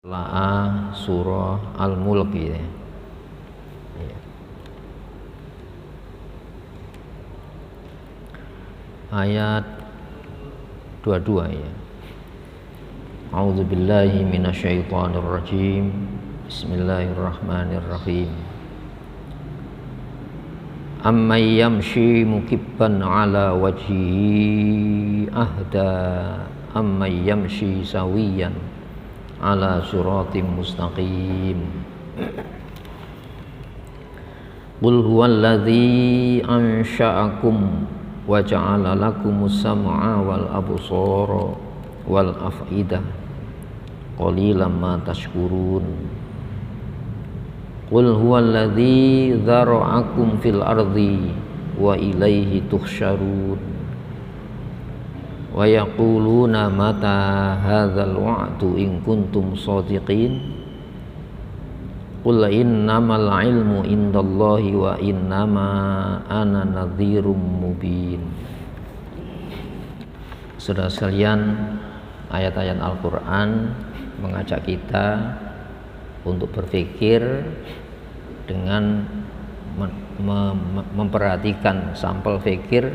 La'a surah Al-Mulk ya. Ayat 22 ya. A'udzubillahi minasyaitonirrajim. Bismillahirrahmanirrahim. Amman yamshi mukibban ala wajhihi ahda amman yamshi sawiyan ala siratim mustaqim. Qul huwallazi ansha'akum wa ja'ala lakumus sam'a wal absara wal af'idah qalilan ma tashkurun. Qul huwallazi dzara'akum fil ardi wa ilaihi tuhsyarun. Wa yaquluna mata hadzal wa'du in kuntum shadiqin. Qul innamal ilmu indallahi wa innama ana nadhirum mubin. Saudara sekalian, ayat-ayat Al-Qur'an mengajak kita untuk berpikir dengan memperhatikan sampel fikir,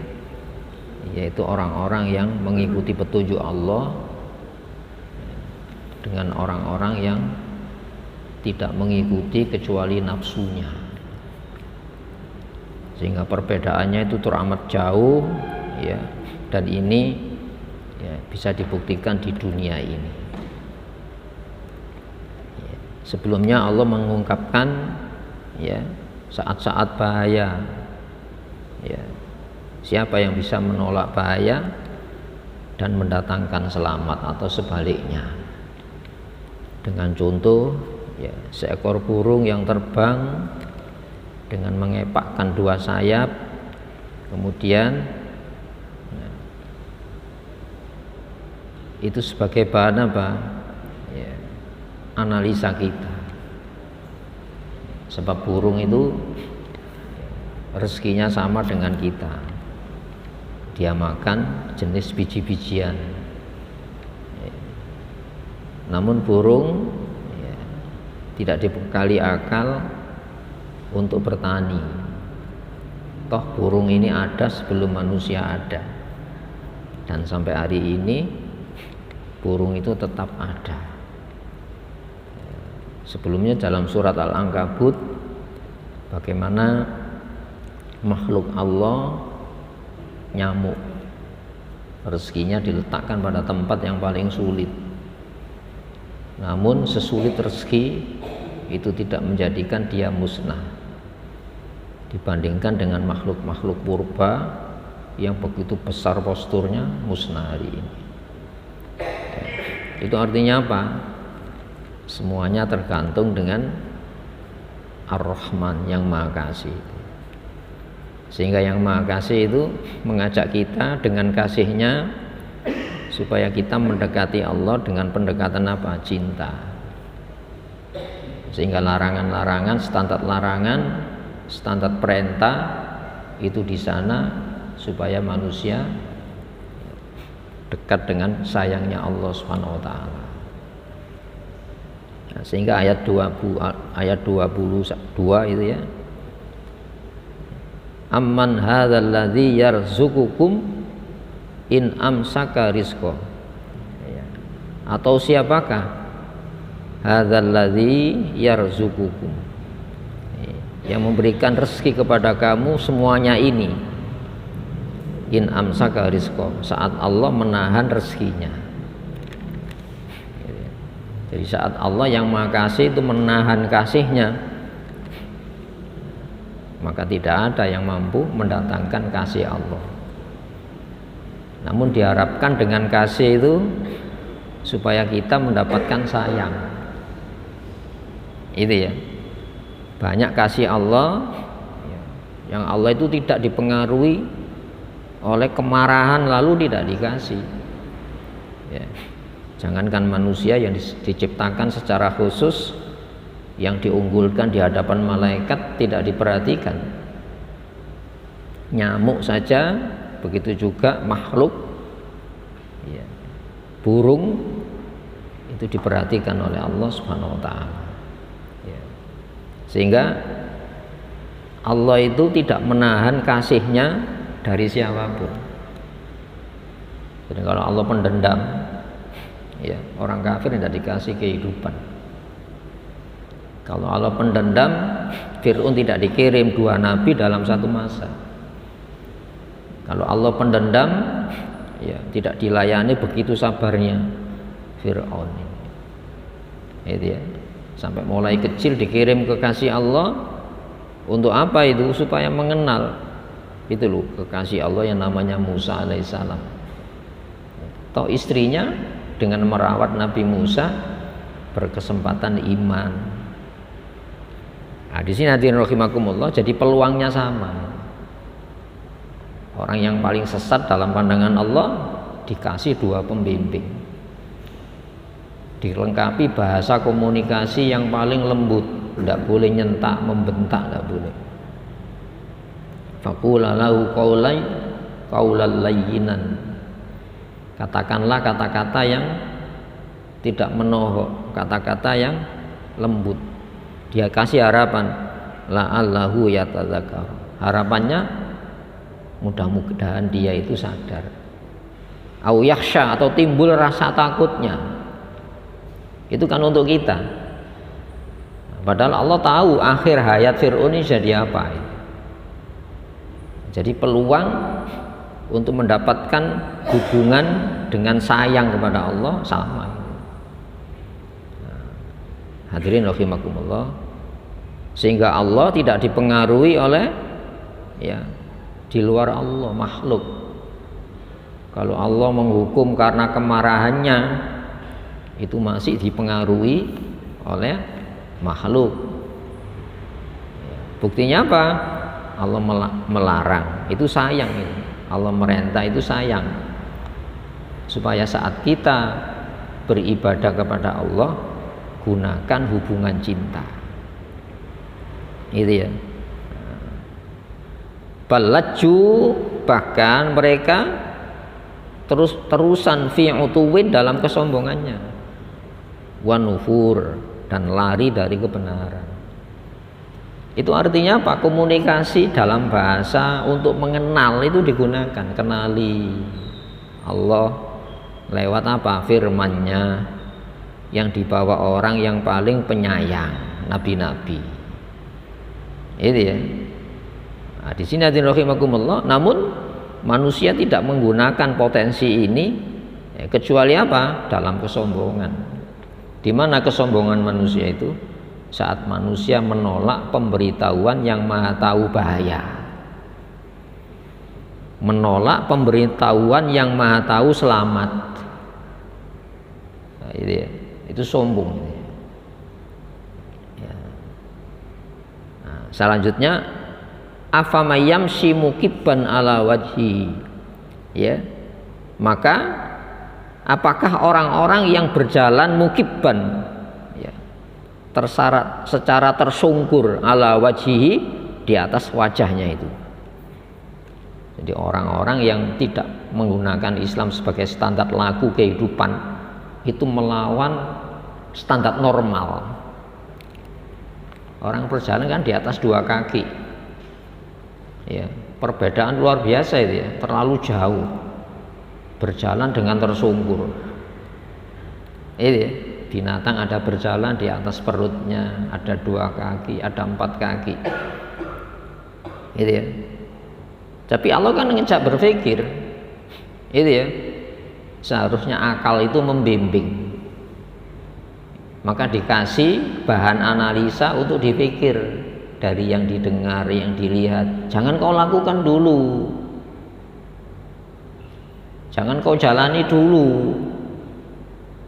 yaitu orang-orang yang mengikuti petunjuk Allah dengan orang-orang yang tidak mengikuti kecuali nafsunya, sehingga perbedaannya itu teramat jauh ya, dan ini ya, bisa dibuktikan di dunia ini ya. Sebelumnya Allah mengungkapkan ya saat-saat bahaya ya, siapa yang bisa menolak bahaya dan mendatangkan selamat atau sebaliknya, dengan contoh ya, seekor burung yang terbang dengan mengepakkan dua sayap, kemudian ya, itu sebagai bahan apa ya, analisa kita, sebab burung itu rezekinya sama dengan kita, dia makan jenis biji-bijian ya. Namun burung ya, tidak dibekali akal untuk bertani. Toh burung ini ada sebelum manusia ada, dan sampai hari ini burung itu tetap ada. Sebelumnya dalam surat Al-Ankabut, bagaimana makhluk Allah, nyamuk, rezekinya diletakkan pada tempat yang paling sulit. Namun sesulit rezeki itu tidak menjadikan dia musnah dibandingkan dengan makhluk-makhluk purba yang begitu besar posturnya musnah hari ini. Itu artinya apa? Semuanya tergantung dengan Ar-Rahman yang Maha Kasih. Sehingga yang Maha Kasih itu mengajak kita dengan kasihnya supaya kita mendekati Allah dengan pendekatan apa? Cinta. Sehingga larangan-larangan, standar perintah itu di sana supaya manusia dekat dengan sayangnya Allah Subhanahu wa taala. Nah, sehingga ayat 22 itu ya. Amman hadzal ladzi yarzuqukum in amsaka rizqa. Atau siapakah hadzal ladzi yarzuqukum, yang memberikan rezeki kepada kamu semuanya ini, in amsaka rizqa, saat Allah menahan rezekinya. Jadi saat Allah yang Maha Kasih itu menahan kasihnya, maka tidak ada yang mampu mendatangkan kasih Allah. Namun diharapkan dengan kasih itu supaya kita mendapatkan sayang. Itu ya. Banyak kasih Allah yang Allah itu tidak dipengaruhi oleh kemarahan lalu tidak dikasih ya. Jangankan manusia yang diciptakan secara khusus, yang diunggulkan di hadapan malaikat tidak diperhatikan. Nyamuk saja, begitu juga makhluk ya, burung itu itu diperhatikan oleh Allah Subhanahu wa taala. Ya. Sehingga Allah itu tidak menahan kasihnya dari siapapun. Jadi kalau Allah pendendam, ya, orang kafir tidak dikasih kehidupan. Kalau Allah pendendam, Fir'aun tidak dikirim 2 nabi dalam satu masa. Kalau Allah pendendam, ya, tidak dilayani begitu sabarnya Fir'aun ini. Itu ya. Sampai mulai kecil dikirim kekasih Allah. Untuk apa itu? Supaya mengenal itu loh kekasih Allah yang namanya Musa alaihissalam. Toh istrinya dengan merawat Nabi Musa berkesempatan iman. Nah, di sini hadirin rahimakumullah, jadi peluangnya sama. Orang yang paling sesat dalam pandangan Allah dikasih 2 pembimbing, dilengkapi bahasa komunikasi yang paling lembut, tidak boleh nyentak, membentak, tidak boleh. Faqula lahu qaulan layyinan, katakanlah kata-kata yang tidak menohok, kata-kata yang lembut. Dia kasih harapan, la'allahu yatadzakar, harapannya mudah-mudahan dia itu sadar, au yakhsha, atau timbul rasa takutnya. Itu kan untuk kita. Padahal Allah tahu akhir hayat Fir'aun ini jadi apa. Jadi peluang untuk mendapatkan hubungan dengan sayang kepada Allah sama. Hadirin rahimakumullah, sehingga Allah tidak dipengaruhi oleh, ya, di luar Allah, makhluk. Kalau Allah menghukum karena kemarahannya, itu masih dipengaruhi oleh makhluk. Buktinya apa? Allah melarang, itu sayang itu. Allah merintah, itu sayang. Supaya saat kita beribadah kepada Allah, gunakan hubungan cinta. Itu ya. Balaju, bahkan mereka terus-terusan fi utuwin, dalam kesombongannya, wa nufur, dan lari dari kebenaran. Itu artinya apa? Komunikasi dalam bahasa untuk mengenal itu digunakan. Kenali Allah lewat apa? Firman-Nya yang dibawa orang yang paling penyayang, nabi-nabi. Itu ya. Nah, di sini hadirin rahimakumullah, namun manusia tidak menggunakan potensi ini, ya, kecuali apa? Dalam kesombongan. Di mana kesombongan manusia itu? Saat manusia menolak pemberitahuan yang Maha Tahu bahaya, menolak pemberitahuan yang Maha Tahu selamat. Nah, itu sombong. Ya. Nah, selanjutnya, afamayamshi mukibban ala wajhi, ya, maka apakah orang-orang yang berjalan mukibban, tersarat secara tersungkur, ala wajhihi, di atas wajahnya itu. Jadi orang-orang yang tidak menggunakan Islam sebagai standar laku kehidupan, itu melawan standar normal. Orang berjalan kan di atas 2 kaki, ya, perbedaan luar biasa itu, ya, terlalu jauh. Berjalan dengan tersungkur. Ini ya. Binatang ada berjalan di atas perutnya, ada 2 kaki, ada 4 kaki, gitu ya. Tapi Allah kan ngejak berpikir, itu ya. Seharusnya akal itu membimbing, maka dikasih bahan analisa untuk dipikir dari yang didengar, yang dilihat. Jangan kau lakukan dulu, jangan kau jalani dulu.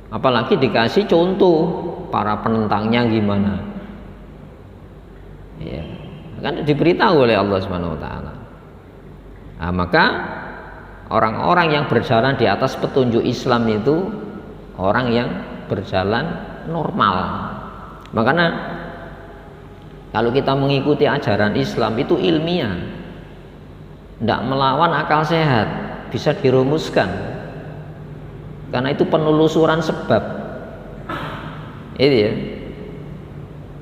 Apalagi dikasih contoh para penentangnya gimana, ya, kan diberitahu oleh Allah Subhanahu wa taala. Nah, maka orang-orang yang berjalan di atas petunjuk Islam itu orang yang berjalan normal. Makanya kalau kita mengikuti ajaran Islam itu ilmiah, tidak melawan akal sehat, bisa dirumuskan. Karena itu penelusuran sebab. Itu ya.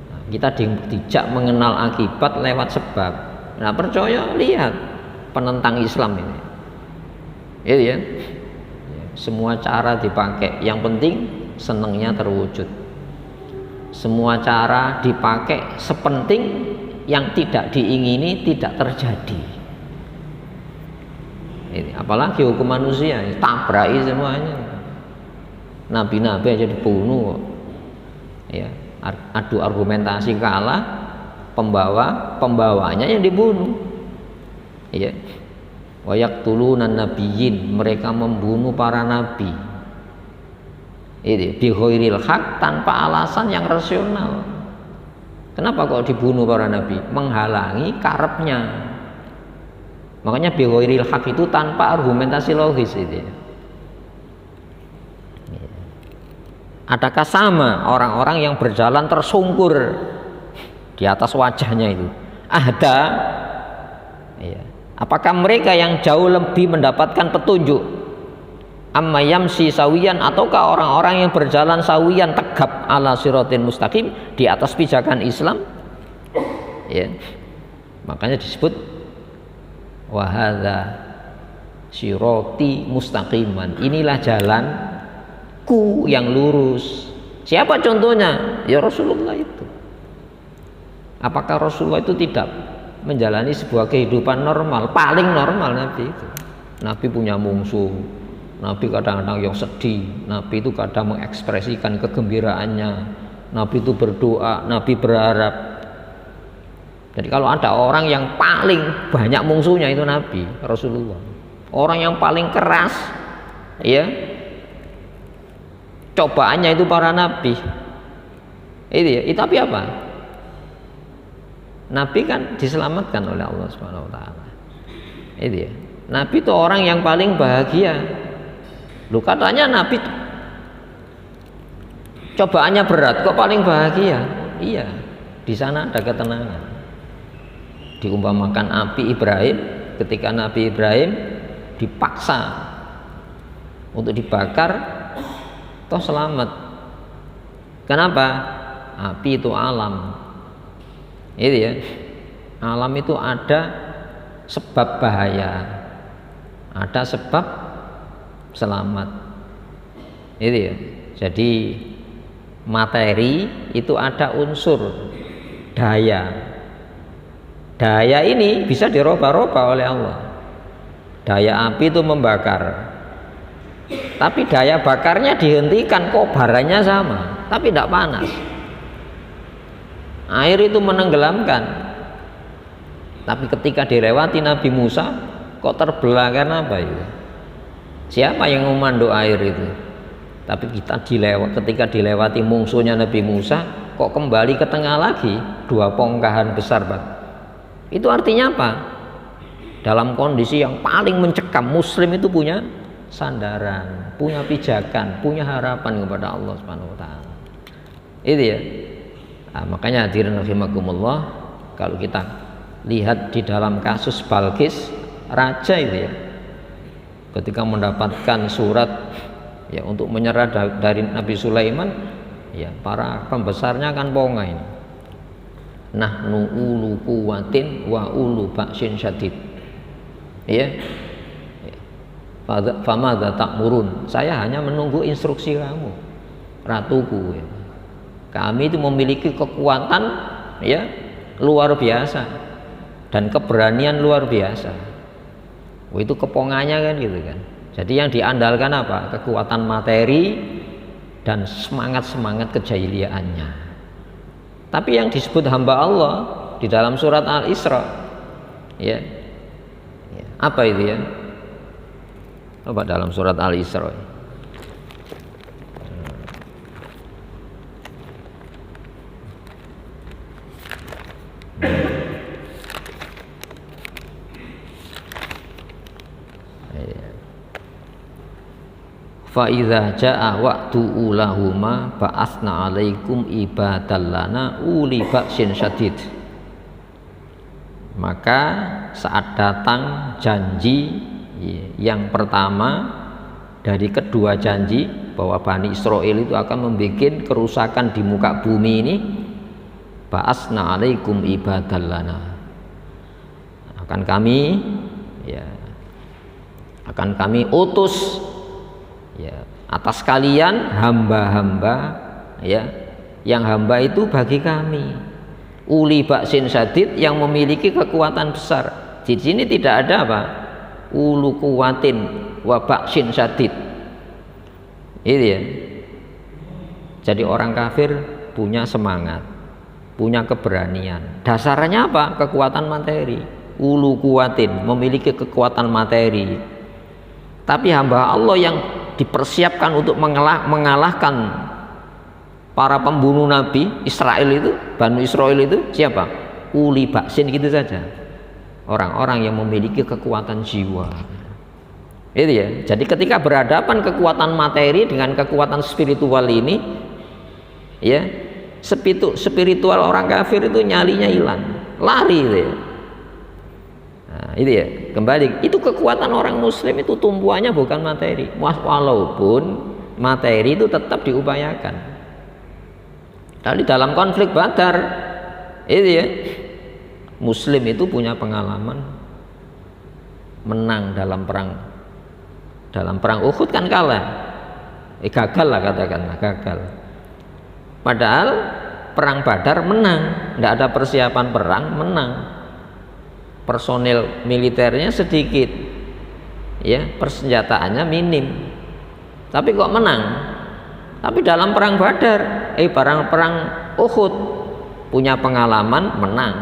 Nah, kita dijak mengenal akibat lewat sebab. Nah, percaya lihat penentang Islam ini. Itu ya. Semua cara dipakai, yang penting senengnya terwujud. Semua cara dipakai sepenting yang tidak diingini tidak terjadi. Ini apalagi hukum manusia, tabraki semuanya. Nabi-nabi aja dibunuh. Ya, adu argumentasi kalah, pembawanya yang dibunuh. Ya. Wa yaqtulunan nabiyyin, mereka membunuh para nabi. Ini bi ghairil haq, tanpa alasan yang rasional. Kenapa kok dibunuh para nabi? Menghalangi karepnya. Makanya bi ghairil haq itu tanpa argumentasi logis itu. Adakah sama orang-orang yang berjalan tersungkur di atas wajahnya itu? Ada. Ya. Apakah mereka yang jauh lebih mendapatkan petunjuk? Amma yamsi sawiyan, ataukah orang-orang yang berjalan sawiyan tegap ala siratin mustaqim, di atas pijakan Islam? Ya. Makanya disebut wa hadza sirati mustaqiman. Inilah jalanku yang lurus. Siapa contohnya? Ya Rasulullah itu. Apakah Rasulullah itu tidak menjalani sebuah kehidupan normal? Paling normal Nabi itu. Nabi punya mungsuh, Nabi kadang-kadang yang sedih, Nabi itu kadang mengekspresikan kegembiraannya, Nabi itu berdoa, Nabi berharap. Jadi kalau ada orang yang paling banyak mungsuhnya itu Nabi Rasulullah. Orang yang paling keras, ya, cobaannya itu para nabi. Itu ya, tapi apa? Nabi kan diselamatkan oleh Allah Subhanahu wa taala. Itu ya. Nabi itu orang yang paling bahagia. Lu katanya Nabi cobaannya berat, kok paling bahagia? Iya. Di sana ada ketenangan. Diumpamakan api Ibrahim, ketika Nabi Ibrahim dipaksa untuk dibakar, toh selamat. Kenapa? Api itu alam. Itu ya, alam itu ada sebab bahaya, ada sebab selamat. Itu ya. Jadi materi itu ada unsur daya. Daya ini bisa dirubah-rubah oleh Allah. Daya api itu membakar, tapi daya bakarnya dihentikan, kok barannya sama, tapi tidak panas. Air itu menenggelamkan, tapi ketika dilewati Nabi Musa, kok terbelah karena apa itu? Siapa yang memandu air itu? Tapi ketika dilewati musuhnya Nabi Musa, kok kembali ke tengah lagi, dua bongkahan besar, Pak. Itu artinya apa? Dalam kondisi yang paling mencekam, Muslim itu punya sandaran, punya pijakan, punya harapan kepada Allah Subhanahu wa taala. Itu ya. Nah, makanya hadirin rahimakumullah, kalau kita lihat di dalam kasus Balqis, raja itu ya, ketika mendapatkan surat ya untuk menyerah dari Nabi Sulaiman, ya para pembesarnya kan pongah ini. Nahnu ulu quwatin wa ulu ba'sin syadid. Ya. Famadza ta'murun? Saya hanya menunggu instruksi kamu, ratuku ya. Kami itu memiliki kekuatan ya luar biasa dan keberanian luar biasa. Itu kepongannya kan gitu kan. Jadi yang diandalkan apa? Kekuatan materi dan semangat-semangat kejahiliaannya. Tapi yang disebut hamba Allah di dalam surat Al-Isra, ya, apa itu ya? Apa dalam surat Al-Isra? Fa idza jaa waqtu ulahuma ba'atsna 'alaikum ibadallana uli ba'sin syadid. Maka saat datang janji yang pertama dari kedua janji bahwa Bani Israel itu akan membuat kerusakan di muka bumi ini, ba'asna alaikum ibadallana, akan kami utus ya atas kalian hamba-hamba ya, yang hamba itu bagi kami uli ba'sin syadid, yang memiliki kekuatan besar. Di sini tidak ada apa ulu kuwatin wa ba'sin syadid. Itu ya. Jadi orang kafir punya semangat, punya keberanian. Dasarnya apa? Kekuatan materi. Ulu kuwatin, memiliki kekuatan materi. Tapi hamba Allah yang dipersiapkan untuk mengalahkan para pembunuh Nabi Israel itu, Bani Israel itu siapa? Uli ba'sin, gitu saja. Orang-orang yang memiliki kekuatan jiwa. Itu ya. Jadi ketika berhadapan kekuatan materi dengan kekuatan spiritual ini, ya, spiritual orang kafir itu nyalinya hilang, lari itu ya. Nah, itu ya, kembali itu kekuatan orang muslim itu tumbuhannya bukan materi, walaupun materi itu tetap diupayakan. Tadi dalam konflik Badar itu ya, muslim itu punya pengalaman menang dalam perang Uhud kan kalah, gagal lah, katakanlah gagal. Padahal perang Badar menang, tidak ada persiapan perang, menang. Personil militernya sedikit, ya, persenjataannya minim, tapi kok menang. Tapi dalam perang Badar, perang Uhud punya pengalaman menang,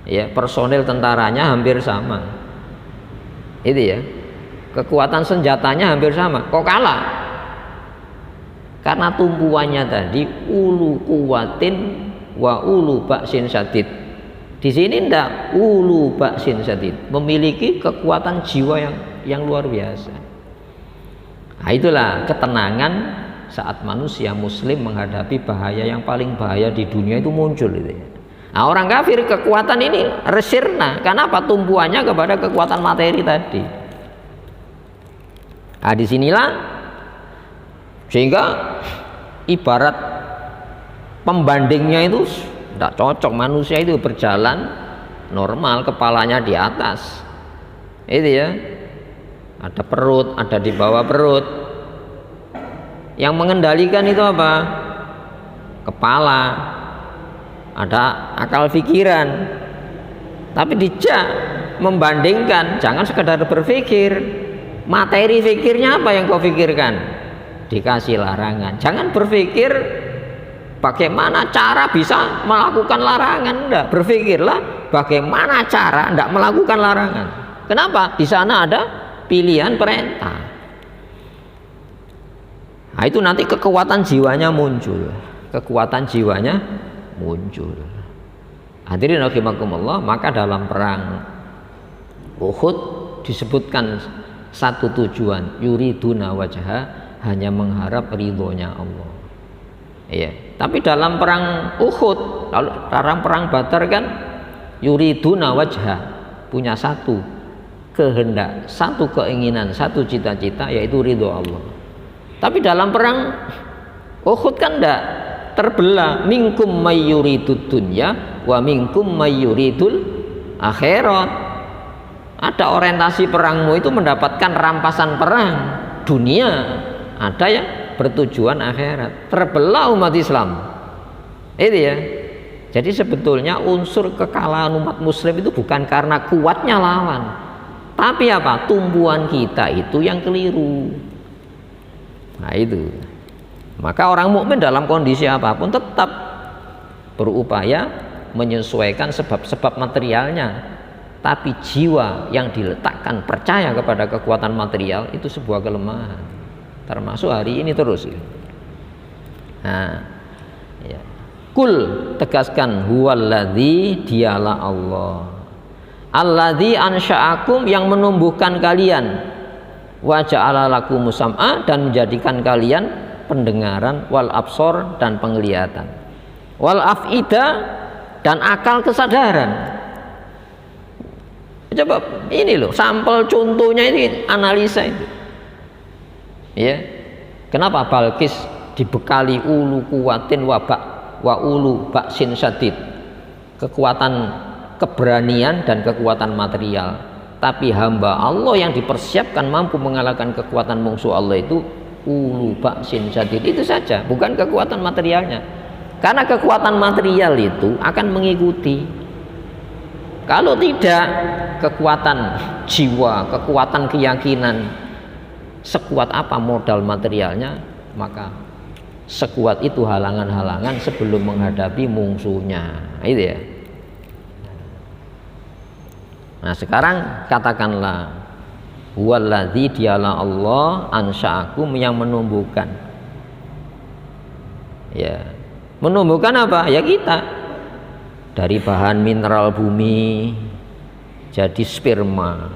ya, personil tentaranya hampir sama, itu ya, kekuatan senjatanya hampir sama, kok kalah? Karena tumpuannya tadi ulu kuwatin wa ulu ba'sin syadid. Di sini ndak ulu ba'sin syadid, memiliki kekuatan jiwa yang luar biasa. Nah, itulah ketenangan saat manusia muslim menghadapi bahaya yang paling bahaya di dunia itu muncul itu ya. Nah, orang kafir kekuatan ini resirna, karena apa? Tumpuannya kepada kekuatan materi tadi. Nah, disinilah sehingga ibarat pembandingnya itu tidak cocok. Manusia itu berjalan normal, kepalanya di atas, itu ya, ada perut, ada di bawah perut. Yang mengendalikan itu apa? Kepala, ada akal pikiran. Tapi dijak membandingkan, jangan sekedar berpikir. Materi pikirnya apa yang kau pikirkan? Dikasih larangan. Jangan berpikir bagaimana cara bisa melakukan larangan, enggak. Berpikirlah bagaimana cara enggak melakukan larangan. Kenapa? Di sana ada pilihan perintah. Nah, itu nanti kekuatan jiwanya muncul. Kekuatan jiwanya muncul. Hadirin rahimakumullah, maka dalam perang Uhud disebutkan satu tujuan, yuriduna wajha, hanya mengharap ridhonya Allah. Iya. Tapi dalam perang Uhud, kalau dalam perang Badar kan yuriduna wajha, punya satu kehendak, satu keinginan, satu cita-cita, yaitu ridho Allah. Tapi dalam perang Uhud kan enggak, terbelah, minkum mayyuridud dunya wa minkum mayyuridul akhirat. Ada orientasi perangmu itu mendapatkan rampasan perang dunia, ada yang bertujuan akhirat. Terbelah umat Islam, itu ya. Jadi sebetulnya unsur kekalahan umat muslim itu bukan karena kuatnya lawan, tapi apa? Tumbuhan kita itu yang keliru. Nah itu. Maka orang mukmin dalam kondisi apapun tetap berupaya menyesuaikan sebab-sebab materialnya. Tapi jiwa yang diletakkan percaya kepada kekuatan material itu sebuah kelemahan. Termasuk hari ini terus. Nah, ya. Kul, tegaskan, huwallazi, dialah Allah. Allazi ansya'akum, yang menumbuhkan kalian, wa ja'ala lakumus sam'a, dan menjadikan kalian pendengaran, wal absor, dan penglihatan, wal af'ida, dan akal kesadaran. Coba ini loh, sampel contohnya ini analisa itu. Ya. Kenapa Balkis dibekali ulu kuwatin wa ulu baksin syadid, kekuatan keberanian dan kekuatan material. Tapi hamba Allah yang dipersiapkan mampu mengalahkan kekuatan musuh Allah itu ulu baksin syadid, itu saja, bukan kekuatan materialnya. Karena kekuatan material itu akan mengikuti. Kalau tidak, kekuatan jiwa, kekuatan keyakinan, sekuat apa modal materialnya, maka sekuat itu halangan-halangan sebelum menghadapi musuhnya. Itu ya. Nah, sekarang katakanlah huwallazi, dialah Allah, ansya'akum, yang menumbuhkan. Ya. Menumbuhkan apa? Ya kita. Dari bahan mineral bumi jadi sperma.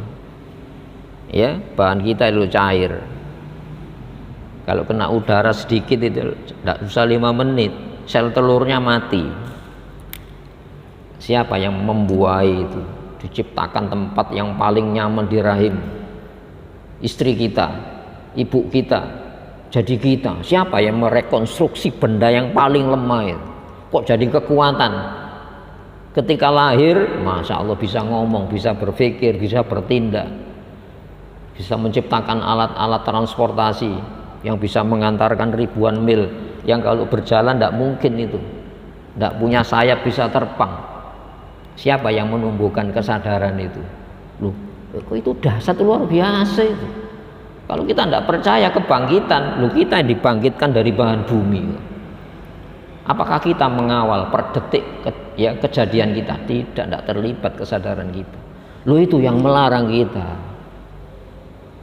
Ya, bahan kita itu cair. Kalau kena udara sedikit itu tidak usah 5 menit, sel telurnya mati. Siapa yang membuahi itu? Diciptakan tempat yang paling nyaman di rahim istri kita, ibu kita, jadi kita. Siapa yang merekonstruksi benda yang paling lemah itu? Kok jadi kekuatan? Ketika lahir, Masya Allah, bisa ngomong, bisa berpikir, bisa bertindak, bisa menciptakan alat-alat transportasi yang bisa mengantarkan ribuan mil, yang kalau berjalan tidak mungkin itu, tidak punya sayap bisa terbang. Siapa yang menumbuhkan kesadaran itu? Loh, itu dahsyat luar biasa itu. Kalau kita tidak percaya kebangkitan, loh, kita dibangkitkan dari bahan bumi. Apakah kita mengawal per detik ya kejadian kita? Tidak terlibat kesadaran kita. Loh, itu yang melarang kita.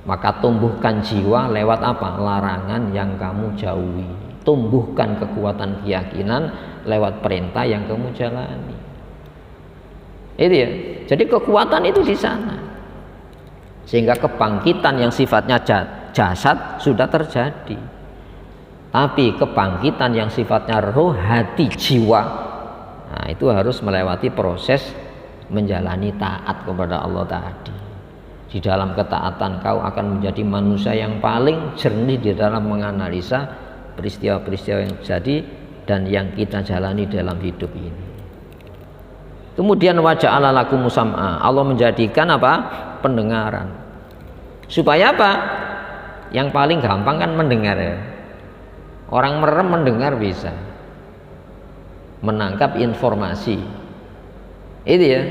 Maka tumbuhkan jiwa lewat apa? Larangan yang kamu jauhi. Tumbuhkan kekuatan keyakinan lewat perintah yang kamu jalani. Itu ya. Jadi kekuatan itu di sana. Sehingga kebangkitan yang sifatnya jasad sudah terjadi. Tapi kebangkitan yang sifatnya roh, hati, jiwa, nah itu harus melewati proses menjalani taat kepada Allah tadi. Di dalam ketaatan kau akan menjadi manusia yang paling jernih di dalam menganalisa peristiwa-peristiwa yang terjadi dan yang kita jalani dalam hidup ini. Kemudian waja'ala lakumus sam'a, Allah menjadikan apa? Pendengaran. Supaya apa? Yang paling gampang kan mendengar ya. Orang merem mendengar bisa. Menangkap informasi. Itu ya.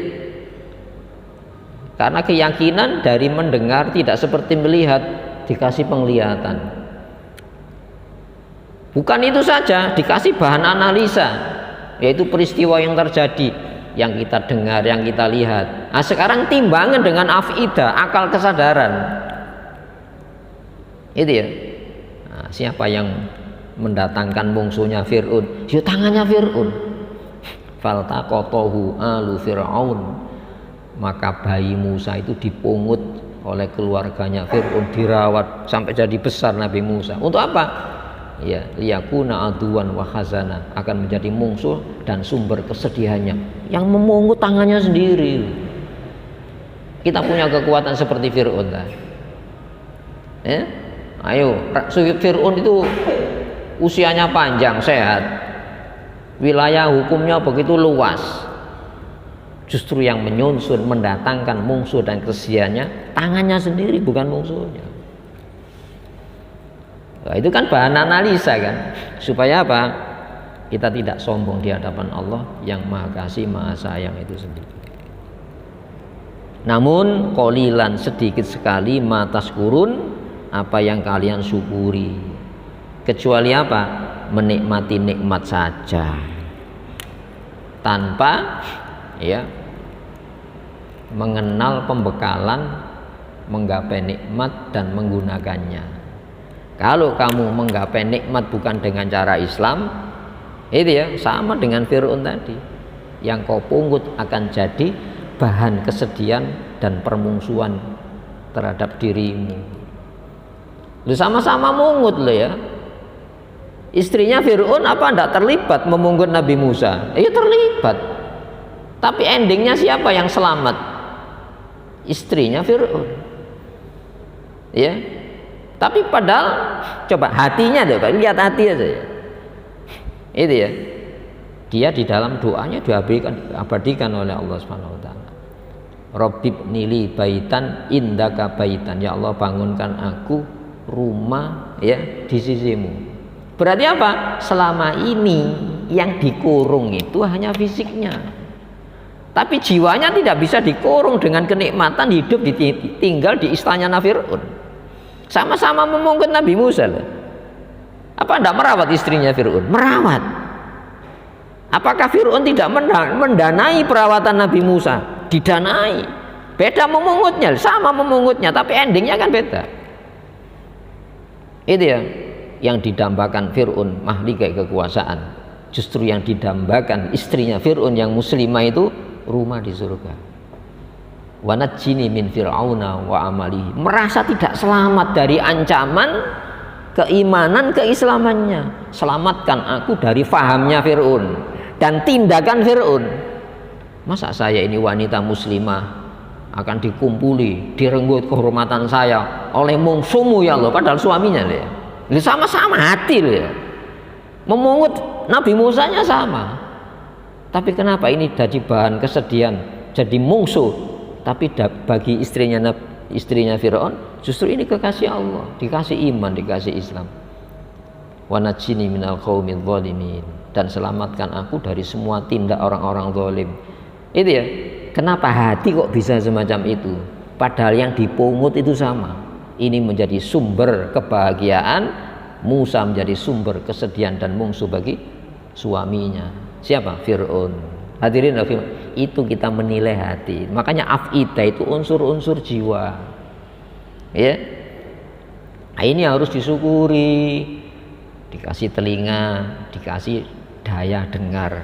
Karena keyakinan dari mendengar tidak seperti melihat, dikasih penglihatan. Bukan itu saja, dikasih bahan analisa, yaitu peristiwa yang terjadi, yang kita dengar, yang kita lihat. Nah, sekarang timbangan dengan afidah, akal kesadaran. Itu ya. Nah, siapa yang mendatangkan musuhnya Fir'aun? Ya tangannya Fir'aun. Faltaqatahu alu Fir'aun. Maka bayi Musa itu dipungut oleh keluarganya Fir'aun, dirawat sampai jadi besar Nabi Musa. Untuk apa? Ya, liyakuna aduan wa khazana, akan menjadi musuh dan sumber kesedihannya. Yang memungut tangannya sendiri. Kita punya kekuatan seperti Fir'aun lah. Ya? Ayo, Fir'aun itu usianya panjang, sehat. Wilayah hukumnya begitu luas. Justru yang menyusun, mendatangkan musuh dan kesedihannya tangannya sendiri, bukan musuhnya. Nah, itu kan bahan analisa kan, supaya apa? Kita tidak sombong di hadapan Allah yang Maha Kasih, Maha Sayang itu sendiri. Namun qolilan, sedikit sekali, matas kurun, apa yang kalian syukuri, kecuali apa? Menikmati nikmat saja, tanpa ya mengenal pembekalan menggapai nikmat dan menggunakannya. Kalau kamu menggapai nikmat bukan dengan cara Islam, itu ya sama dengan Fir'aun tadi. Yang kau pungut akan jadi bahan kesedihan dan permusuhan terhadap dirimu. Lu sama-sama mungut lo ya. Istrinya Fir'aun apa tidak terlibat memungut Nabi Musa? Iya terlibat. Tapi endingnya siapa yang selamat? Istrinya Fir'aun. Ya. Tapi padahal coba hatinya deh, lihat hati aja ya. Itu ya. Dia di dalam doanya diabadikan oleh Allah Subhanahu wa taala. Rabbib nili baitan indaka baitan. Ya Allah, bangunkan aku rumah ya di sisimu. Berarti apa? Selama ini yang dikurung itu hanya fisiknya. Tapi jiwanya tidak bisa dikurung dengan kenikmatan hidup tinggal di istananya Fir'aun. Sama-sama memungut Nabi Musa. Apa tidak merawat istrinya Fir'aun? Merawat. Apakah Fir'aun tidak mendanai perawatan Nabi Musa? Didanai. Beda memungutnya, sama memungutnya, tapi endingnya kan beda. Itu ya yang didambakan Fir'aun mahligai kekuasaan. Justru yang didambakan istrinya Fir'aun yang muslimah itu rumah di surga. Wa najjini min fir'auna wa amalihi. Merasa tidak selamat dari ancaman keimanan keislamannya. Selamatkan aku dari fahamnya Fir'aun dan tindakan Fir'aun. Masa saya ini wanita muslimah akan dikumpuli, direnggut kehormatan saya oleh mungsumu ya Allah, padahal suaminya ya. Sama-sama hati loh ya. Memungut Nabi Musanya sama. Tapi kenapa ini jadi bahan kesedihan, jadi mungsuh? Tapi bagi istrinya Fir'aun justru ini kekasih Allah, dikasih iman, dikasih Islam. Wa najjini minal qaumidz zalimin, dan selamatkan aku dari semua tindak orang-orang zalim. Itu ya. Kenapa hati kok bisa semacam itu? Padahal yang dipungut itu sama. Ini menjadi sumber kebahagiaan, Musa menjadi sumber kesedihan dan mungsuh bagi suaminya. Siapa? Fir'aun. Hadirin itu kita menilai hati. Makanya afidah itu unsur-unsur jiwa. Ya. Nah, ini harus disyukuri. Dikasih telinga, dikasih daya dengar,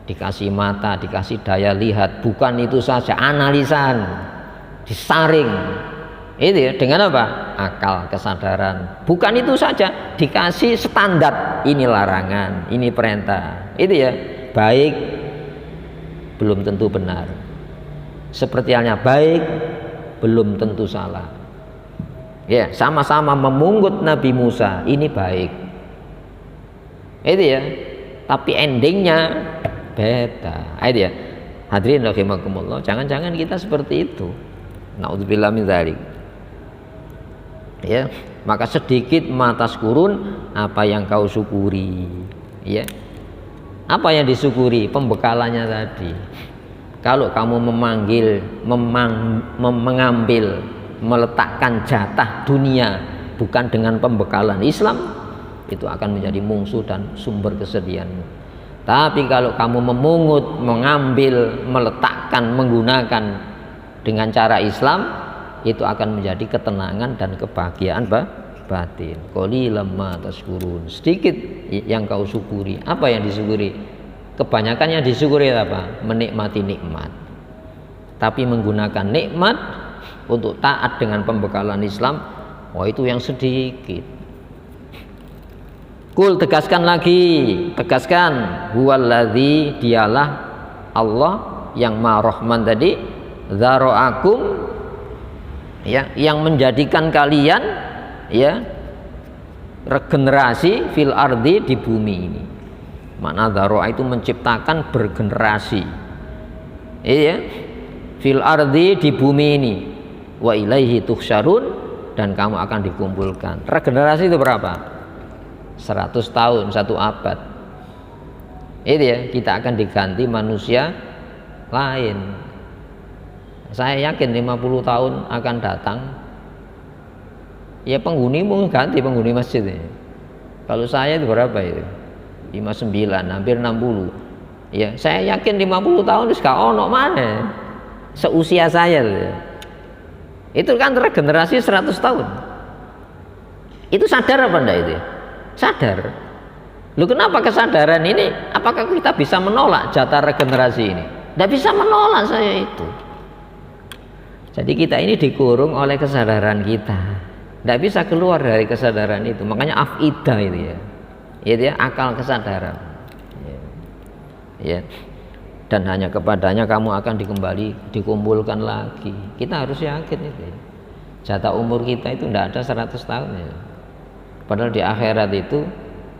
dikasih mata, dikasih daya lihat. Bukan itu saja, analisan, disaring. Itu ya, dengan apa? Akal, kesadaran. Bukan itu saja, dikasih standar. Ini larangan, ini perintah. Itu ya, baik belum tentu benar. Seperti halnya baik belum tentu salah. Ya, sama-sama memungut Nabi Musa, ini baik. Itu ya. Tapi endingnya beda. Itu ya. Hadirin rahimakumullah, jangan-jangan kita seperti itu. Naudzubillah min dzalik. Ya, maka sedikit matas kurun apa yang kau syukuri. Ya. Apa yang disyukuri? Pembekalannya tadi. Kalau kamu mengambil, meletakkan jatah dunia bukan dengan pembekalan Islam, itu akan menjadi mungsuh dan sumber kesedihanmu. Tapi kalau kamu memungut, mengambil, meletakkan, menggunakan dengan cara Islam, itu akan menjadi ketenangan dan kebahagiaan batin. Qalilan ma tashkurun. Sedikit yang kau syukuri. Apa yang disyukuri? Kebanyakan yang disyukuri apa? Menikmati nikmat. Tapi menggunakan nikmat untuk taat dengan pembekalan Islam, wah itu yang sedikit. Kul, tegaskan lagi, tegaskan, huwallazi, dialah Allah yang Maha Rahman tadi, dzara'akum, ya, yang menjadikan kalian ya regenerasi fil ardi, di bumi ini. Makna dzara'a itu menciptakan, bergenerasi. Iya, fil ardi, di bumi ini. Wa ilaihi tuhsyarun, dan kamu akan dikumpulkan. Regenerasi itu berapa? 100 tahun, 1 abad. Itu ya, kita akan diganti manusia lain. Saya yakin 50 tahun akan datang, ya penghuni mungkin ganti penghuni masjid ini. Kalau saya itu berapa itu? 59, hampir 60. Ya, saya yakin 50 tahun itu gak ono mana seusia saya itu. Itu kan regenerasi 100 tahun. Itu sadar apa enggak itu? Sadar. Lu kenapa kesadaran ini? Apakah kita bisa menolak jatah regenerasi ini? Tidak bisa menolak saya itu. Jadi kita ini dikurung oleh kesadaran kita. Tidak bisa keluar dari kesadaran itu. Makanya afidah itu ya. Itu ya, akal kesadaran. Ya. Dan hanya kepadanya kamu akan dikumpulkan lagi. Kita harus yakin itu. Jatah umur kita itu tidak ada 100 tahun ya. Padahal di akhirat itu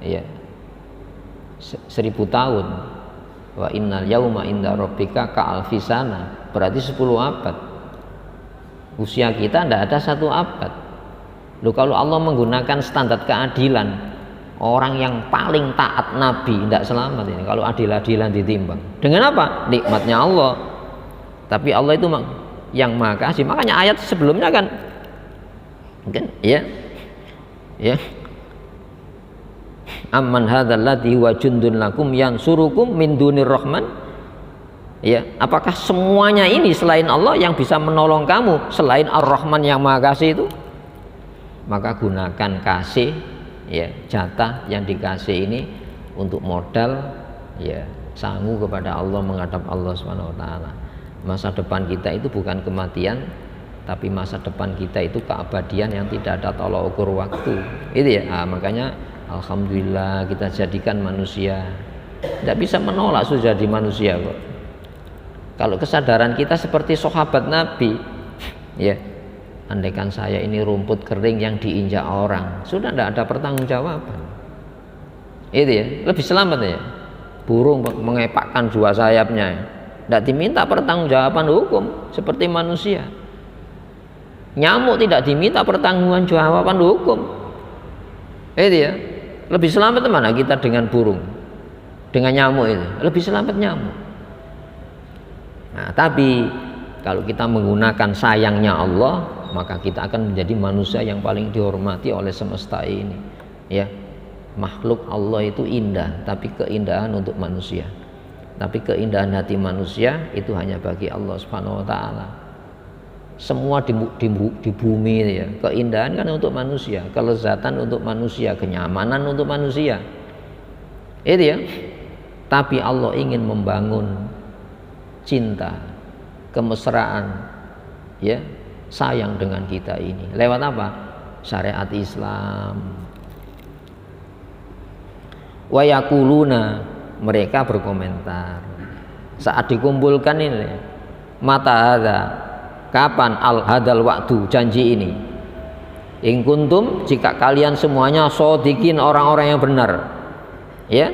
ya 1000 tahun. Wa innal yauma inda rabbika ka'alfisana, berarti 10 abad. Usia kita tidak ada 1 abad. Loh, kalau Allah menggunakan standar keadilan, orang yang paling taat Nabi tidak selamat ini kalau adil-adilan ditimbang. Dengan apa? Nikmatnya Allah. Tapi Allah itu yang Maha Kasih. Makanya ayat sebelumnya kan ya amman hadzal ladzi huwa jundun lakum yansurukum min dunir rahman. Ya, apakah semuanya ini selain Allah yang bisa menolong kamu selain Ar-Rahman yang Maha Kasih itu? Maka gunakan kasih ya, jatah yang dikasih ini untuk modal ya, sangu kepada Allah, menghadap Allah Subhanahu wa taala. Masa depan kita itu bukan kematian, tapi masa depan kita itu keabadian yang tidak ada tolak ukur waktu. Itu ya. Nah, makanya alhamdulillah kita jadikan manusia. Tidak bisa menolak sudah jadi manusia kok. Kalau kesadaran kita seperti sahabat Nabi, ya, andaikan saya ini rumput kering yang diinjak orang, sudah tidak ada pertanggungjawaban. Itu ya, lebih selamat ya. Burung mengepakkan 2 sayapnya, tidak diminta pertanggungjawaban hukum seperti manusia. Nyamuk tidak diminta pertanggungjawaban hukum. Itu ya, lebih selamat mana kita dengan burung, dengan nyamuk itu? Lebih selamat nyamuk. Nah, tapi kalau kita menggunakan sayangnya Allah, maka kita akan menjadi manusia yang paling dihormati oleh semesta ini. Ya, makhluk Allah itu indah, tapi keindahan untuk manusia. Tapi keindahan hati manusia itu hanya bagi Allah Subhanahu wa taala. Semua di bumi ya, keindahan kan untuk manusia, kelezatan untuk manusia, kenyamanan untuk manusia. Itu ya. Tapi Allah ingin membangun cinta, kemesraan, ya, sayang dengan kita ini. Lewat apa? Syariat Islam. Wa yaquluna, mereka berkomentar saat dikumpulkan ini, mata hadza, kapan al hadal waktu, janji ini, in kuntum, jika kalian semuanya shodiqin, orang-orang yang benar, ya.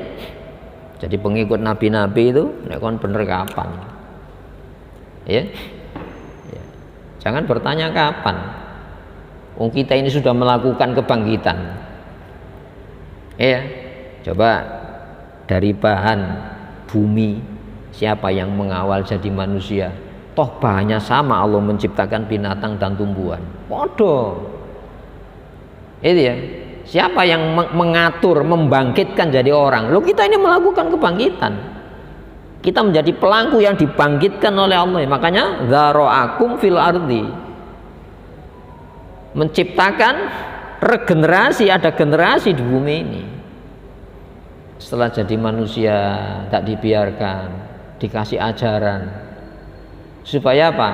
Jadi pengikut nabi-nabi itu kon bener kapan, ya. Ya, jangan bertanya kapan, kita ini sudah melakukan kebangkitan, ya. Coba dari bahan bumi, siapa yang mengawal jadi manusia? Toh bahannya sama, Allah menciptakan binatang dan tumbuhan. Podo. Itu ya. Siapa yang mengatur, membangkitkan jadi orang? Loh, kita ini melakukan kebangkitan. Kita menjadi pelangku yang dibangkitkan oleh Allah. Makanya dzara'akum fil ardi. Menciptakan regenerasi, ada generasi di bumi ini. Setelah jadi manusia tak dibiarkan, dikasih ajaran. Supaya apa?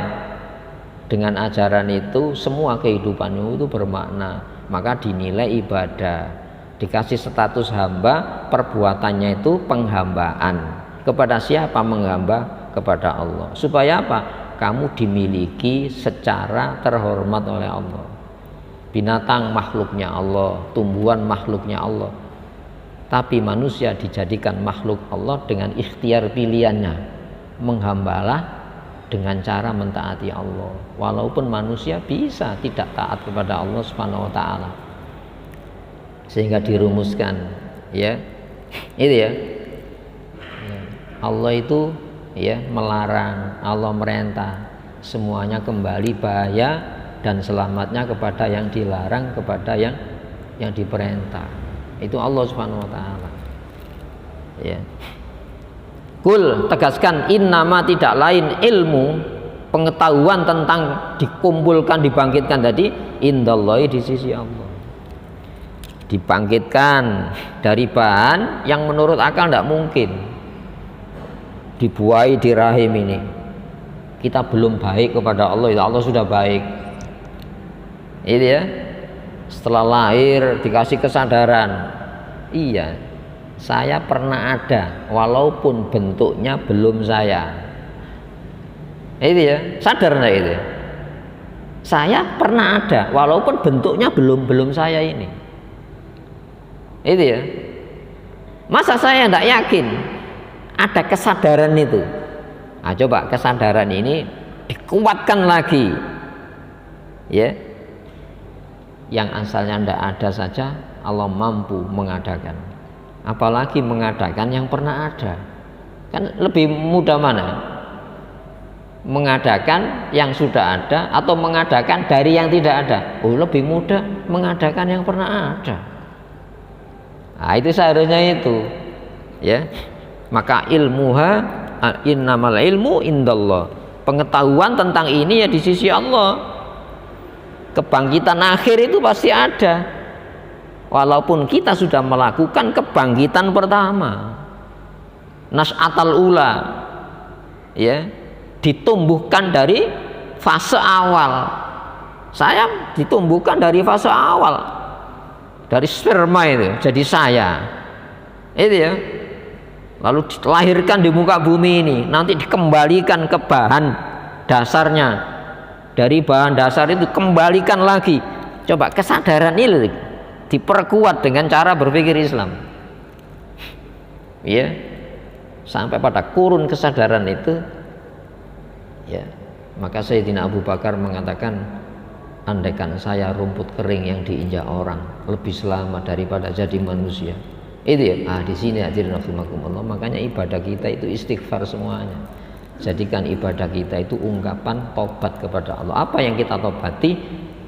Dengan ajaran itu semua kehidupanmu itu bermakna, maka dinilai ibadah. Dikasih status hamba, perbuatannya itu penghambaan. Kepada siapa menghamba? Kepada Allah. Supaya apa? Kamu dimiliki secara terhormat oleh Allah. Binatang makhluknya Allah, tumbuhan makhluknya Allah. Tapi manusia dijadikan makhluk Allah dengan ikhtiar pilihannya, menghambalah dengan cara mentaati Allah. Walaupun manusia bisa tidak taat kepada Allah Subhanahu wa taala. Sehingga dirumuskan, ya. Itu ya. Allah itu ya melarang, Allah merintah, semuanya kembali bahaya dan selamatnya kepada yang dilarang, kepada yang diperintah. Itu Allah Subhanahu wa taala. Ya. Kul, tegaskan, innama, tidak lain, ilmu, pengetahuan tentang dikumpulkan, dibangkitkan tadi, indallahi, di sisi Allah. Dibangkitkan dari bahan yang menurut akal tidak mungkin. Dibuai di rahim ini. Kita belum baik kepada Allah, itu Allah sudah baik. Itu ya. Setelah lahir dikasih kesadaran, iya, saya pernah ada walaupun bentuknya belum saya. Itu ya, sadar enggak itu? saya pernah ada, walaupun bentuknya belum saya ini. Itu ya. Masa saya tidak yakin ada kesadaran itu? Nah, coba kesadaran ini dikuatkan lagi, ya. Yang asalnya tidak ada saja Allah mampu mengadakan, apalagi mengadakan yang pernah ada. Kan lebih mudah mana? Mengadakan yang sudah ada atau mengadakan dari yang tidak ada? Oh, lebih mudah mengadakan yang pernah ada. Nah, itu seharusnya itu, ya. Maka ilmuha innamal ilmu indallah. Pengetahuan tentang ini ya di sisi Allah. Kebangkitan akhir itu pasti ada. Walaupun kita sudah melakukan kebangkitan pertama. Nas'atal ula. Ya, ditumbuhkan dari fase awal. Saya ditumbuhkan dari fase awal. Dari sperma itu jadi saya. Itu ya. Lalu dilahirkan di muka bumi ini, nanti dikembalikan ke bahan dasarnya. Dari bahan dasar itu kembalikan lagi. Coba kesadaran ini diperkuat dengan cara berpikir Islam. Ya. Sampai pada kurun kesadaran itu, ya. Maka Sayyidina Abu Bakar mengatakan, andaikan saya rumput kering yang diinjak orang, lebih selamat daripada jadi manusia. Itu ya. Di sini hadirin rahimakumullah, makanya ibadah kita itu istighfar semuanya. Jadikan ibadah kita itu ungkapan tobat kepada Allah. Apa yang kita tobati?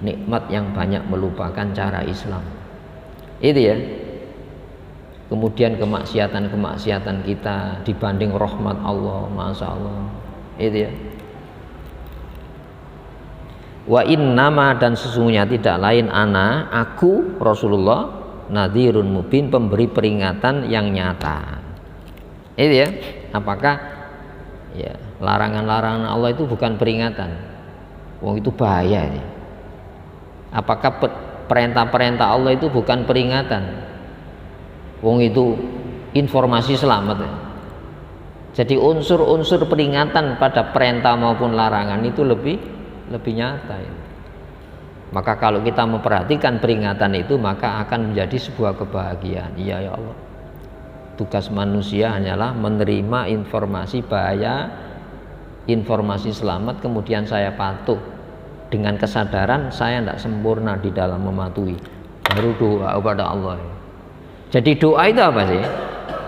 Nikmat yang banyak melupakan cara Islam. Itu ya. Kemudian kemaksiatan kita dibanding rahmat Allah, masya Allah. Itu ya. Wa innama, dan sesungguhnya tidak lain aku Rasulullah nadhirun mubin, pemberi peringatan yang nyata. Itu ya. Apakah ya larangan-larangan Allah itu bukan peringatan? Wong itu bahaya ini. Apakah perintah-perintah Allah itu bukan peringatan? Wong itu informasi selamat ya. Jadi unsur-unsur peringatan pada perintah maupun larangan itu lebih nyata ya. Maka kalau kita memperhatikan peringatan itu, maka akan menjadi sebuah kebahagiaan. Iya ya Allah, tugas manusia hanyalah menerima informasi bahaya, informasi selamat, kemudian saya patuh dengan kesadaran saya tidak sempurna di dalam mematuhi, baru doa kepada Allah. Jadi doa itu apa sih?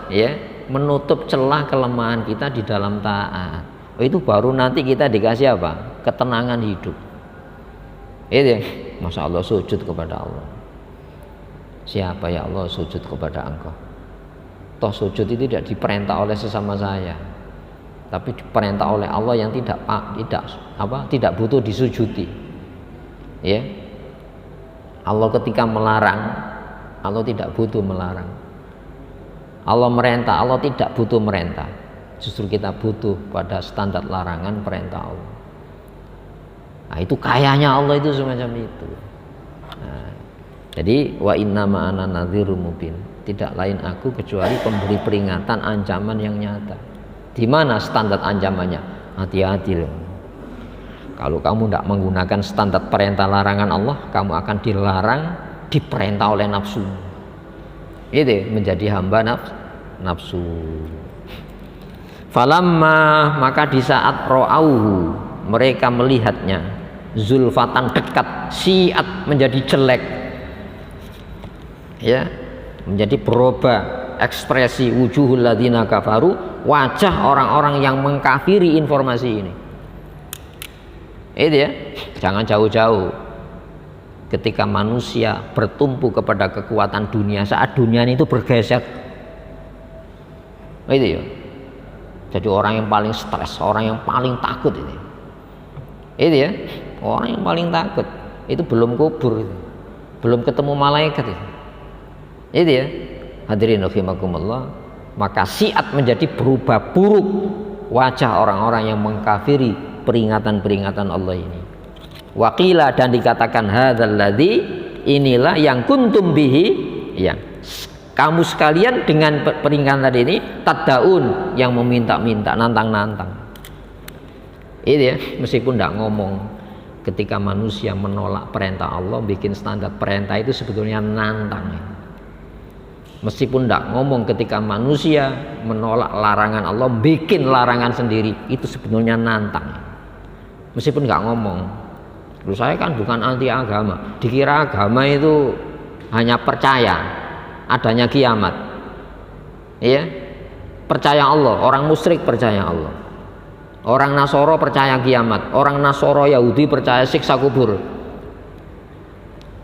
Ya, menutup celah kelemahan kita di dalam taat. Itu baru nanti kita dikasih apa? Ketenangan hidup. Itu ya, masya Allah, sujud kepada Allah. Siapa ya Allah sujud kepada Engkau? Toh sujud itu tidak diperintah oleh sesama saya, tapi diperintah oleh Allah yang tidak butuh disujudi. Ya. Allah ketika melarang, Allah tidak butuh melarang. Allah merintah, Allah tidak butuh merintah. Justru kita butuh pada standar larangan perintah Allah. Nah, itu kayanya Allah itu semacam itu. Nah, jadi wa innama ana nadhirun mubin. Tidak lain aku kecuali pemberi peringatan, ancaman yang nyata. Di mana standar ancamannya? Hati-hati loh. Kalau kamu tidak menggunakan standar perintah larangan Allah, kamu akan dilarang, diperintah oleh nafsu. Itu menjadi hamba nafsu. Falamma, maka di saat ro'auhu, mereka melihatnya, zulfatan dekat, syiat menjadi jelek. Ya. Menjadi berubah ekspresi wujuhul ladzina kafaru, wajah orang-orang yang mengkafiri informasi ini. Itu ya, jangan jauh-jauh. Ketika manusia bertumpu kepada kekuatan dunia, saat dunia itu bergeser, itu ya. Jadi orang yang paling stres, orang yang paling takut ini. Itu ya, orang yang paling takut itu belum kubur, belum ketemu malaikat itu. Itu ya, hadirin rahimakumullah, maka syiat menjadi berubah buruk wajah orang-orang yang mengkafiri peringatan-peringatan Allah ini. Waqila, dan dikatakan hadzal ladzi, inilah yang kuntum bihi, yang kamu sekalian dengan peringatan ini taddaun, yang meminta-minta, nantang-nantang. Itu ya, meskipun tidak ngomong, ketika manusia menolak perintah Allah, bikin standar perintah itu sebetulnya nantang. Meskipun tidak ngomong, ketika manusia menolak larangan Allah, bikin larangan sendiri, itu sebetulnya nantang. Meskipun nggak ngomong. Terus saya kan bukan anti agama. Dikira agama itu hanya percaya adanya kiamat. Iya? Percaya Allah. Orang musyrik percaya Allah. Orang Nasoro percaya kiamat. Orang Nasoro Yahudi percaya siksa kubur.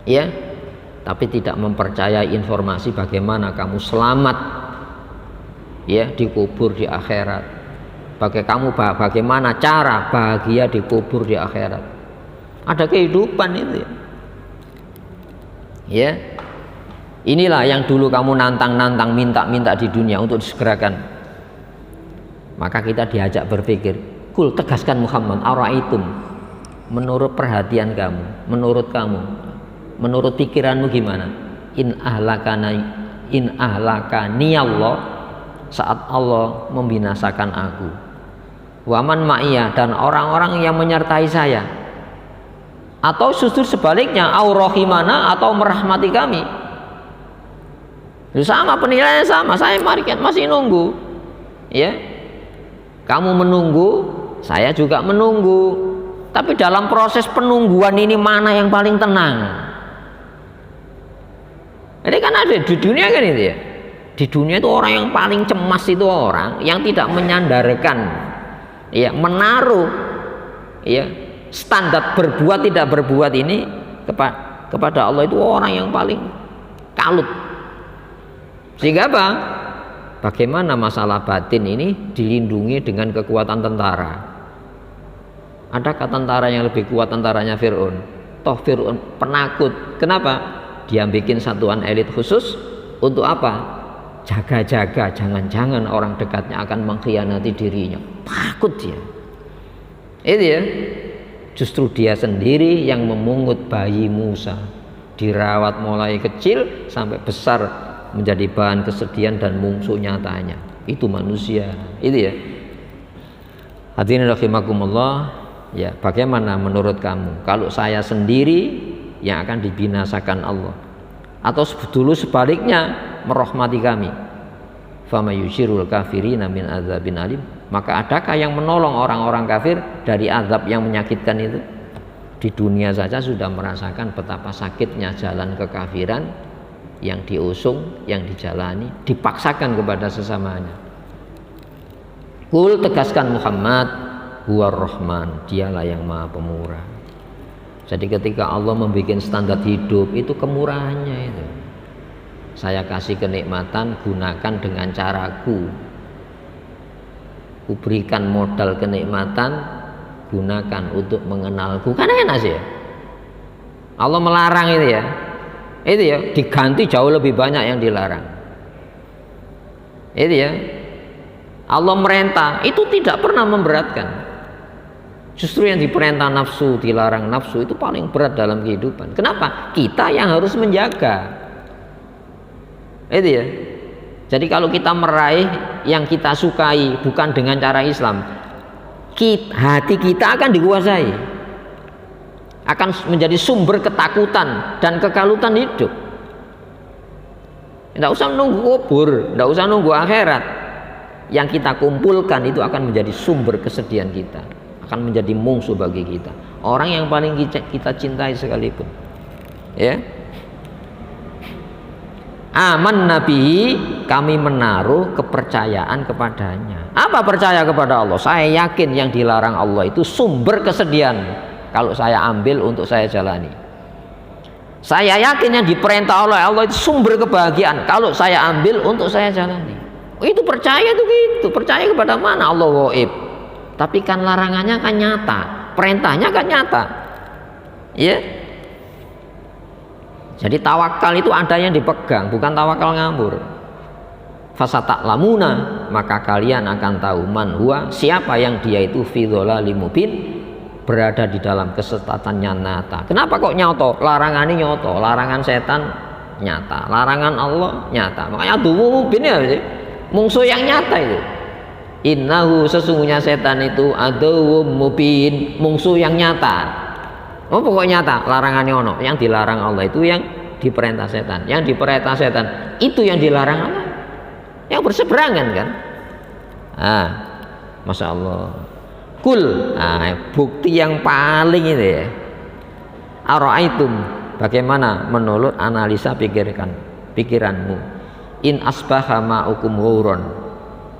Iya? Tapi tidak mempercayai informasi bagaimana kamu selamat ya dikubur di akhirat. Bagaimana cara bahagia dikubur di akhirat. Ada kehidupan itu ya. Ya. Inilah yang dulu kamu nantang-nantang, minta-minta di dunia untuk disegerakan. Maka kita diajak berpikir, kul tegaskan Muhammad, ara'aitum, menurut perhatian kamu, menurut kamu, menurut pikiranmu gimana? In ahlakani Allah, saat Allah membinasakan aku, waman ma'iyah, dan orang-orang yang menyertai saya, atau justru sebaliknya, aurahimana, atau merahmati kami. Sama, penilaiannya sama. Saya masih nunggu ya, kamu menunggu, saya juga menunggu. Tapi dalam proses penungguan ini mana yang paling tenang? Ini kan ada di dunia kan itu ya. Di dunia itu orang yang paling cemas itu orang yang tidak menyandarkan ya, menaruh ya standar berbuat tidak berbuat ini kepada Allah, itu orang yang paling kalut. Sehingga apa? Bagaimana masalah batin ini dilindungi dengan kekuatan tentara? Adakah tentara yang lebih kuat tentaranya Fir'aun? Toh Fir'aun penakut. Kenapa? Dia bikin satuan elit khusus untuk apa? Jaga-jaga, jangan-jangan orang dekatnya akan mengkhianati dirinya. Takut dia. Itu ya. Justru dia sendiri yang memungut bayi Musa, dirawat mulai kecil sampai besar, menjadi bahan kesedihan dan musuh nyatanya. Itu manusia. Itu ya. Hadirin rahimakumullah. Ya, bagaimana menurut kamu kalau saya sendiri yang akan dibinasakan Allah, atau dulu sebaliknya merahmati kami? Fama yusyirul kafirina min adzabin alim. Maka adakah yang menolong orang-orang kafir dari azab yang menyakitkan itu? Di dunia saja sudah merasakan betapa sakitnya jalan kekafiran yang diusung, yang dijalani, dipaksakan kepada sesamanya. Kul tegaskan Muhammad, huwar rahman, dialah yang maha pemurah. Jadi ketika Allah membuat standar hidup, itu kemurahannya itu. Saya kasih kenikmatan, gunakan dengan caraku. Kuberikan modal kenikmatan, gunakan untuk mengenalku. Kan enak sih ya. Allah melarang itu ya. Itu ya, diganti jauh lebih banyak yang dilarang. Itu ya. Allah merintah, itu tidak pernah memberatkan. Justru yang diperintah nafsu, dilarang nafsu, itu paling berat dalam kehidupan. Kenapa? Kita yang harus menjaga. Itu ya. Jadi kalau kita meraih yang kita sukai bukan dengan cara Islam, hati kita akan dikuasai, akan menjadi sumber ketakutan dan kekalutan hidup. Tidak usah nunggu kubur, tidak usah nunggu akhirat. Yang kita kumpulkan itu akan menjadi sumber kesedihan kita, akan menjadi musuh bagi kita, orang yang paling kita cintai sekalipun. Ya. Aman Nabi, kami menaruh kepercayaan kepadanya. Apa percaya kepada Allah? Saya yakin yang dilarang Allah itu sumber kesedihan kalau saya ambil untuk saya jalani. Saya yakin yang diperintah oleh Allah itu sumber kebahagiaan kalau saya ambil untuk saya jalani. Itu percaya itu gitu. Percaya kepada mana? Allah gaib. Tapi kan larangannya kan nyata, perintahnya kan nyata. Ya. Jadi tawakal itu ada yang dipegang, bukan tawakal ngambur. Fasata'lamuna, maka kalian akan tahu man huwa, siapa yang dia itu fi dhalalim mubin, berada di dalam kesesatan yang nyata. Kenapa kok nyoto? Larangan ini nyoto, larangan setan nyata, larangan Allah nyata. Makanya duwu mubin ya, musuh yang nyata itu. Innahu, sesungguhnya setan itu aduwwum mubin, musuh yang nyata. Oh pokoknya nyata, larangannya ono. Yang dilarang Allah itu yang diperintah setan. Yang diperintah setan itu yang dilarang Allah. Yang berseberangan kan? Ah, masya Allah. Kul, bukti yang paling itu ya. Ara'aitum, bagaimana menurut analisa pikiranmu. In asbaha ma'ukum ghauron.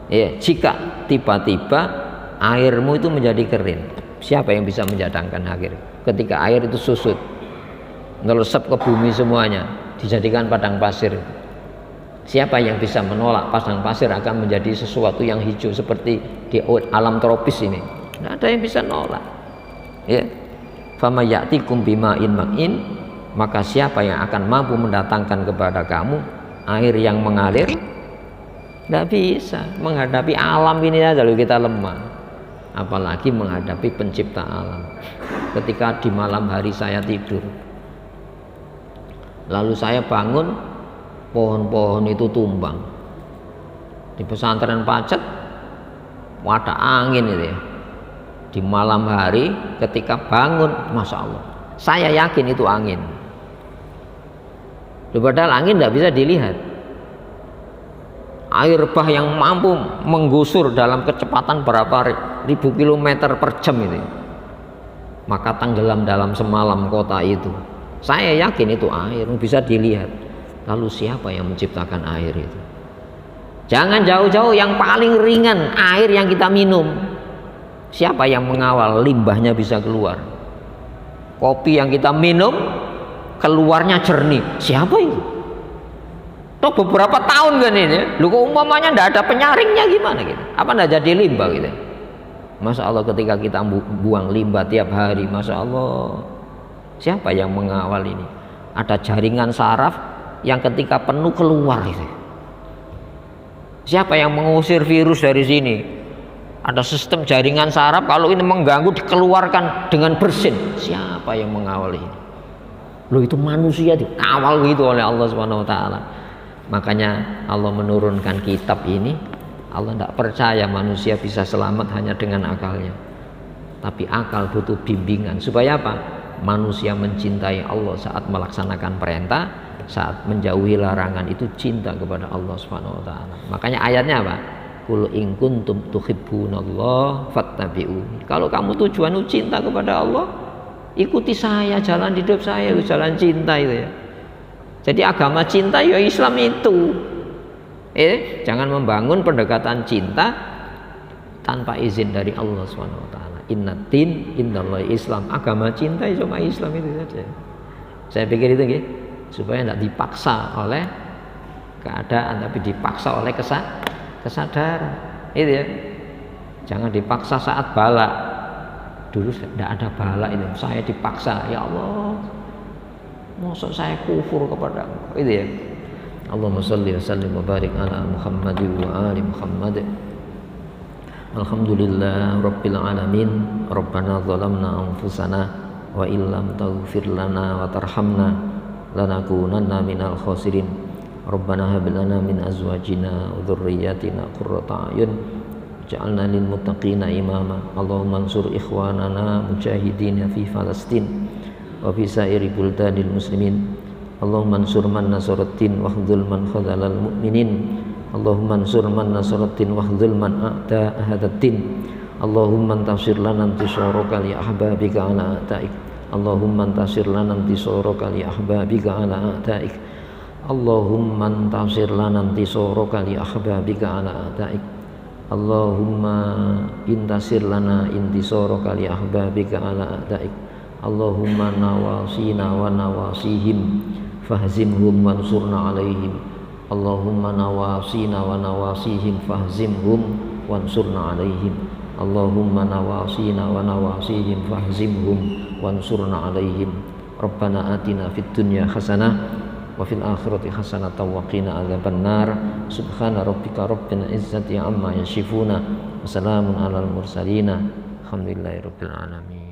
Ya, jika tiba-tiba airmu itu menjadi kering, siapa yang bisa menjadikan air? Ketika air itu susut, ngelesep ke bumi semuanya, dijadikan padang pasir. Siapa yang bisa menolak padang pasir akan menjadi sesuatu yang hijau seperti di alam tropis ini? Tidak ada yang bisa nolak. Ya. Fama ya'tikum bima'in ma'in, maka siapa yang akan mampu mendatangkan kepada kamu air yang mengalir? Tidak bisa. Menghadapi alam ini aja lalu kita lemah, apalagi menghadapi pencipta alam. Ketika di malam hari saya tidur, lalu saya bangun, pohon-pohon itu tumbang. Di pesantren Pacet ada angin itu ya. Di malam hari ketika bangun, masya Allah, saya yakin itu angin. Padahal angin tidak bisa dilihat. Air bah yang mampu menggusur dalam kecepatan berapa ribu kilometer per jam itu, maka tenggelam dalam semalam kota itu. Saya yakin itu air, bisa dilihat. Lalu siapa yang menciptakan air itu? Jangan jauh-jauh, yang paling ringan air yang kita minum, siapa yang mengawal limbahnya bisa keluar? Kopi yang kita minum keluarnya jernih, siapa itu? Toh beberapa tahun kan ini, lu kok umpamanya ndak ada penyaringnya gimana gitu? Apa ndak jadi limbah gitu? Masya Allah, ketika kita buang limbah tiap hari, masya Allah, siapa yang mengawal ini? Ada jaringan saraf yang ketika penuh keluar itu. Siapa yang mengusir virus dari sini? Ada sistem jaringan saraf, kalau ini mengganggu dikeluarkan dengan bersin. Siapa yang mengawal ini? Loh, itu manusia dikawal gitu oleh Allah Subhanahu wa taala. Makanya Allah menurunkan kitab ini. Allah tidak percaya manusia bisa selamat hanya dengan akalnya, tapi akal butuh bimbingan supaya apa? Manusia mencintai Allah saat melaksanakan perintah, saat menjauhi larangan, itu cinta kepada Allah Subhanahu wa taala. Makanya ayatnya apa? Qul in kuntum tuhibbunallah fattabi'uni. Kalau kamu tujuan cinta kepada Allah, ikuti saya, jalan hidup saya, jalan cinta itu ya. Jadi agama cinta ya Islam itu. Jangan membangun pendekatan cinta tanpa izin dari Allah Subhanahu wa taala. Innaddin indallahi Islam. Agama cinta cuma Islam itu saja. Saya pikir itu nggih, supaya tidak dipaksa oleh keadaan, tapi dipaksa oleh kesadaran. Itu ya. Jangan dipaksa saat bala. Dulu tidak ada bala itu, saya dipaksa, ya Allah, masa saya kufur kepada Engkau, itu ya. Allahumma shalli wa sallim wa barik ala Muhammad wa ali Muhammad. Alhamdulillah rabbil alamin. Rabbana zalamna anfusana wa illam taghfir lana wa tarhamna lanakunanna minal khasirin. Rabbana hab lana min azwajina wa dhurriyyatina qurrata a'yun ja'alna lil muttaqina imama. Allahumma ansur ikhwanana mujahidina fi Falastin wa fi sairi buldanil muslimin. Allahumma ansur man nasaratin wa khudhul man khadhalal mu'minin. Allahumma ansur man nasaratin wa khudhul man a'da ahadatin. Allahumma antasir lana intisaraka li ahbabika ala a'taik. Allahumma antasir lana intisaraka li ahbabika ala a'taik. Allahumma antasir lana intisaraka li ahbabika ala a'taik. Allahumma intasir lana intisaraka li ahbabika ala a'taik. Allahumma nawasina wa nawasihim fahzimhum wansurna alaihim. Allahumma nawasina wa nawasihim fahzimhum wansurna alaihim. Allahumma nawasina wa nawasihim fahzimhum wansurna alaihim. Rabbana atina fid dunya hasanah wa fil akhirati hasanatan wa qina adzabannar. Subhana rabbika rabbil izzati amma yasifuna wa salamun alal mursalin. Alhamdulillahirabbil alamin.